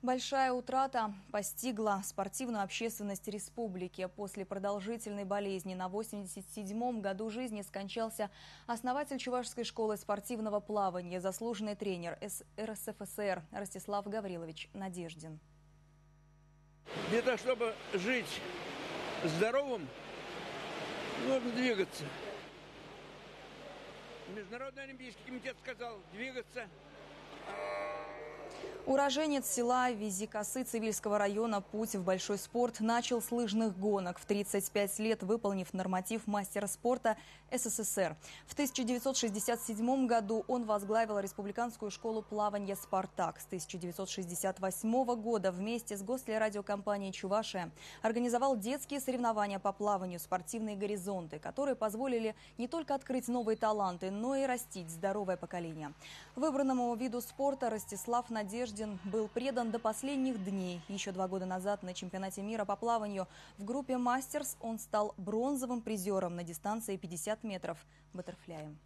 Большая утрата постигла спортивную общественность республики. После продолжительной болезни на 87-м году жизни скончался основатель Чувашской школы спортивного плавания, заслуженный тренер РСФСР Ростислав Гаврилович Надеждин. Для того, чтобы жить здоровым, нужно двигаться. Международный олимпийский комитет сказал двигаться. Уроженец села Визикасы Цивильского района путь в большой спорт начал с лыжных гонок, в 35 лет выполнив норматив мастера спорта СССР. В 1967 году он возглавил республиканскую школу плавания «Спартак». С 1968 года вместе с гослерадиокомпанией «Чувашия» организовал детские соревнования по плаванию «Спортивные горизонты», которые позволили не только открыть новые таланты, но и растить здоровое поколение. Выбранному виду спорта Ростислав Надеждин был предан до последних дней. Еще 2 года назад на чемпионате мира по плаванию в группе «Мастерс» он стал бронзовым призером на дистанции 50 метров баттерфляем.